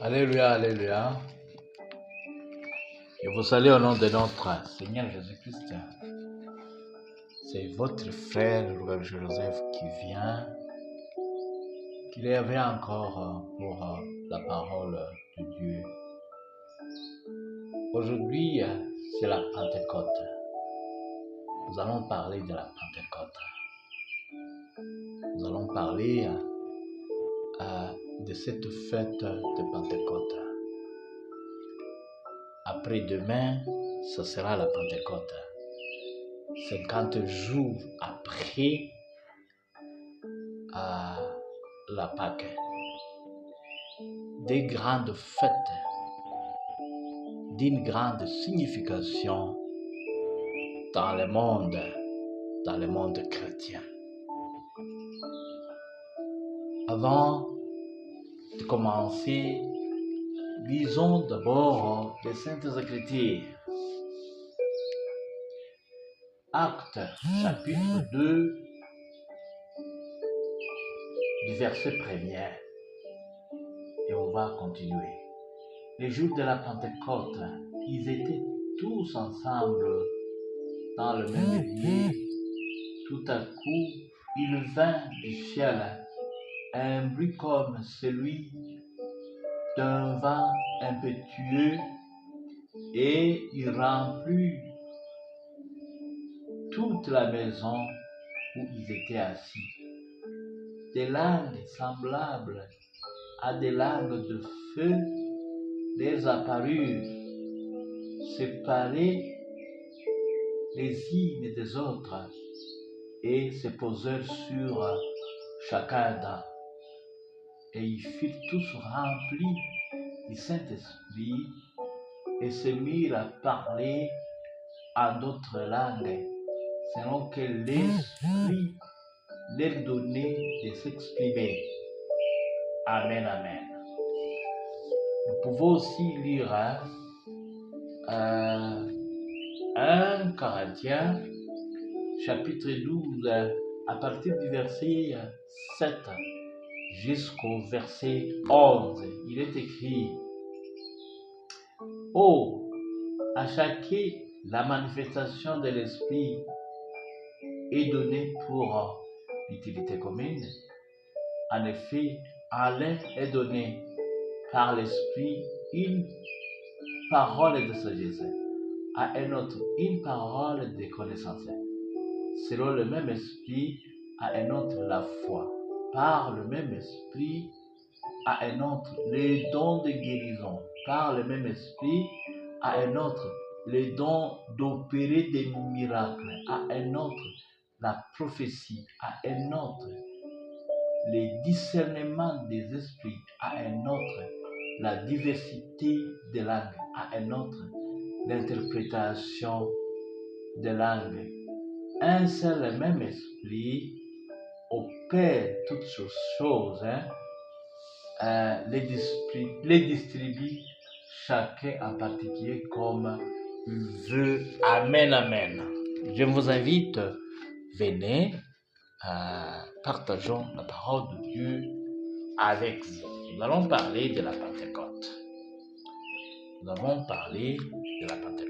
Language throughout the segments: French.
Alléluia, alléluia. Je vous salue au nom de notre Seigneur Jésus-Christ. C'est votre frère, Robert Joseph, qui revient encore pour la parole de Dieu. Aujourd'hui, c'est la Pentecôte. Nous allons parler de la Pentecôte. Nous allons parler de cette fête de Pentecôte. Après-demain, ce sera la Pentecôte. 50 jours après la Pâque. Des grandes fêtes d'une grande signification dans le monde chrétien. Avant de commencer, lisons d'abord les Saintes Écritures. Actes, chapitre 2, du verset 1er. Et on va continuer. Les jours de la Pentecôte, ils étaient tous ensemble dans le même lieu. Tout à coup, il vint du ciel un bruit comme celui d'un vent impétueux et il remplit toute la maison où ils étaient assis. Des langues semblables à des langues de feu leur apparurent, séparées les unes des autres, et se posèrent sur chacun d'eux. Et ils furent tous remplis du Saint-Esprit et se mirent à parler en d'autres langues, selon que l'Esprit leur donnait de s'exprimer. Amen, amen. Nous pouvons aussi lire 1 Corinthiens, chapitre 12, à partir du verset 7 jusqu'au verset 11. Il est écrit: Oh, à chacun la manifestation de l'Esprit est donnée pour l'utilité commune. En effet, à l'un est donnée par l'Esprit une parole de sagesse, à un autre une parole de connaissance, selon le même Esprit, à un autre la foi, par le même Esprit, à un autre les dons de guérison, par le même Esprit, à un autre les dons d'opérer des miracles, à un autre la prophétie, à un autre les discernements des esprits, à un autre la diversité des langues, à un autre l'interprétation des langues. Un seul et même esprit opère toutes ces choses, les distribue chacun en particulier comme il veut. Amen, amen. Je vous invite, venez, partageons la parole de Dieu avec vous. Nous allons parler de la Pentecôte. Nous avons parlé de la Pentecôte.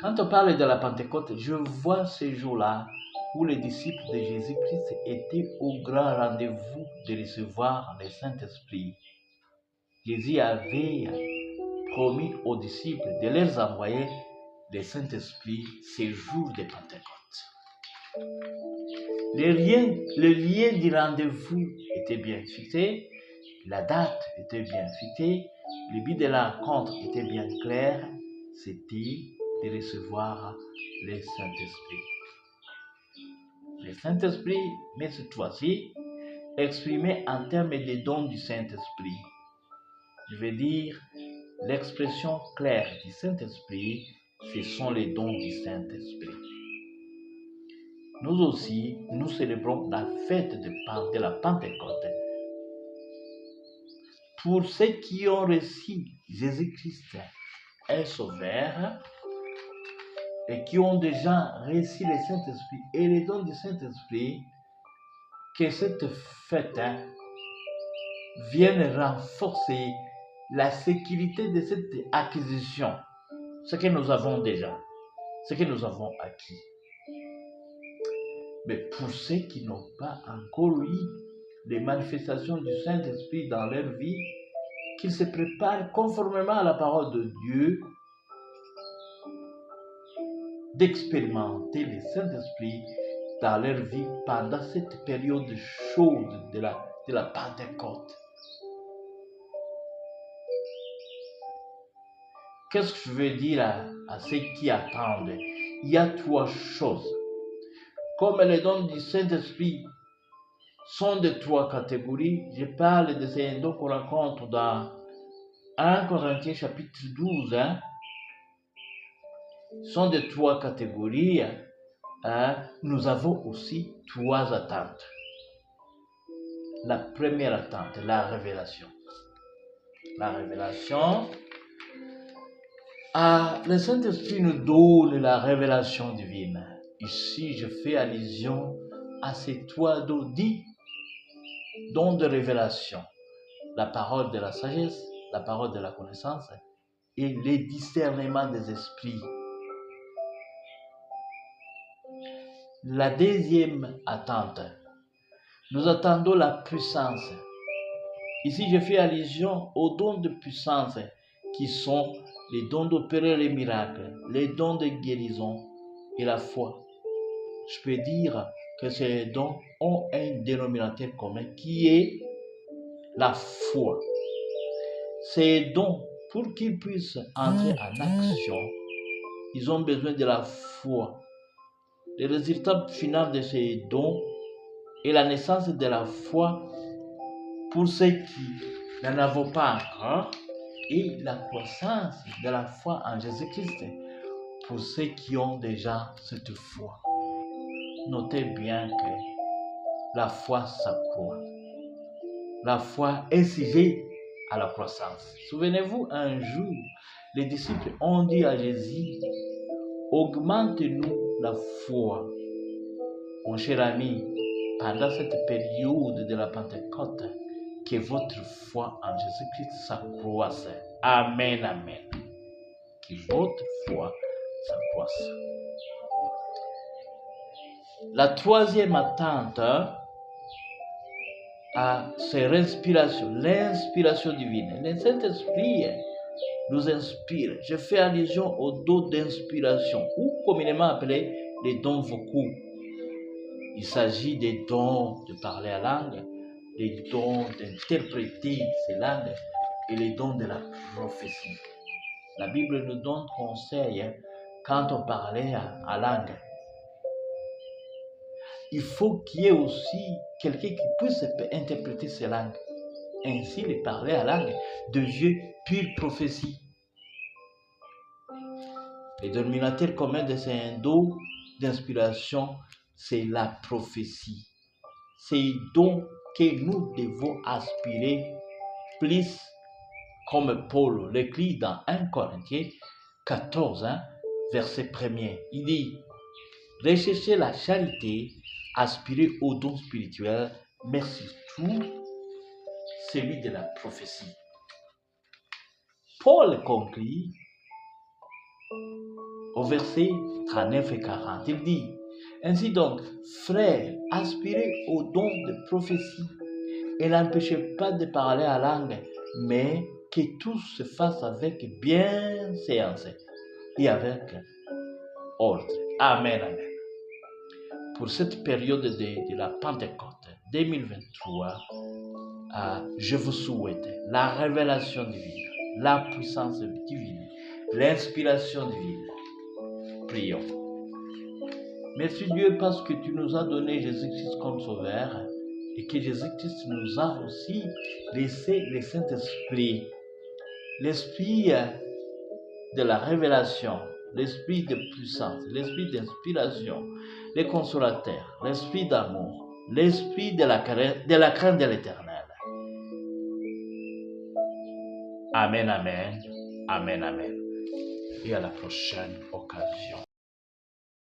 Quand on parle de la Pentecôte, je vois ces jours-là où les disciples de Jésus-Christ étaient au grand rendez-vous de recevoir le Saint-Esprit. Jésus avait promis aux disciples de leur envoyer le Saint-Esprit ces jours de Pentecôte. Le lien du rendez-vous était bien fixé, la date était bien fixée, le but de la rencontre était bien clair, c'était de recevoir le Saint-Esprit. Le Saint-Esprit, mais cette fois-ci, exprimé en termes de dons du Saint-Esprit. Je veux dire, l'expression claire du Saint-Esprit, ce sont les dons du Saint-Esprit. Nous aussi, nous célébrons la fête de la Pentecôte. Pour ceux qui ont reçu Jésus-Christ un sauveur et qui ont déjà reçu le Saint-Esprit et les dons du Saint-Esprit, que cette fête vienne renforcer la sécurité de cette acquisition, ce que nous avons déjà, ce que nous avons acquis. Mais pour ceux qui n'ont pas encore eu les manifestations du Saint-Esprit dans leur vie, qu'ils se préparent conformément à la parole de Dieu, d'expérimenter le Saint-Esprit dans leur vie pendant cette période chaude de la Pentecôte. Qu'est-ce que je veux dire à ceux qui attendent? Il y a trois choses. Comme les dons du Saint-Esprit sont de trois catégories, je parle de ces dons qu'on rencontre dans 1 Corinthiens chapitre 12, sont de trois catégories. Nous avons aussi trois attentes. La première attente, la révélation. La révélation, le Saint-Esprit nous donne la révélation divine. Ici, je fais allusion à ces trois dons dits, dons de révélation. La parole de la sagesse, la parole de la connaissance et les discernements des esprits. La deuxième attente, nous attendons la puissance. Ici, je fais allusion aux dons de puissance qui sont les dons d'opérer les miracles, les dons de guérison et la foi. Je peux dire que ces dons ont un dénominateur commun qui est la foi. Ces dons, pour qu'ils puissent entrer en action, ils ont besoin de la foi. Le résultat final de ces dons est la naissance de la foi pour ceux qui n'en ont pas encore et la croissance de la foi en Jésus-Christ pour ceux qui ont déjà cette foi. Notez bien que la foi s'accroît. La foi est sujet à la croissance. Souvenez-vous, un jour, les disciples ont dit à Jésus, augmente-nous la foi. Mon cher ami, pendant cette période de la Pentecôte, que votre foi en Jésus-Christ s'accroisse. Amen, amen. Que votre foi s'accroisse. La troisième attente, c'est l'inspiration divine. Le Saint-Esprit nous inspire. Je fais allusion aux dons d'inspiration, ou communément appelés les dons vocaux. Il s'agit des dons de parler à langue, les dons d'interpréter ces langues et les dons de la prophétie. La Bible nous donne conseil quand on parlait à langue. Il faut qu'il y ait aussi quelqu'un qui puisse interpréter ces langues. Ainsi, les parler à langue de Dieu, pure prophétie. Le dénominateur commun de ces dons d'inspiration, c'est la prophétie. C'est don que nous devons aspirer plus comme Paul l'écrit dans 1 Corinthiens 14, verset 1er. Il dit, recherchez la charité, aspirez au don spirituel, mais surtout celui de la prophétie. Paul conclut au verset 39 et 40. Il dit, ainsi donc, frères, aspirez au don de prophétie et n'empêchez pas de parler à langue, mais que tout se fasse avec bienséance et avec ordre. Amen, amen. Pour cette période de la Pentecôte 2023, je vous souhaite la révélation divine, la puissance divine, l'inspiration divine. Prions. Merci Dieu parce que tu nous as donné Jésus-Christ comme sauveur et que Jésus-Christ nous a aussi laissé le Saint-Esprit, l'Esprit de la révélation, l'Esprit de puissance, l'Esprit d'inspiration, le consolateur, l'Esprit d'amour, l'Esprit de la crainte de l'Éternel. Amen, amen, amen, amen. Et à la prochaine occasion.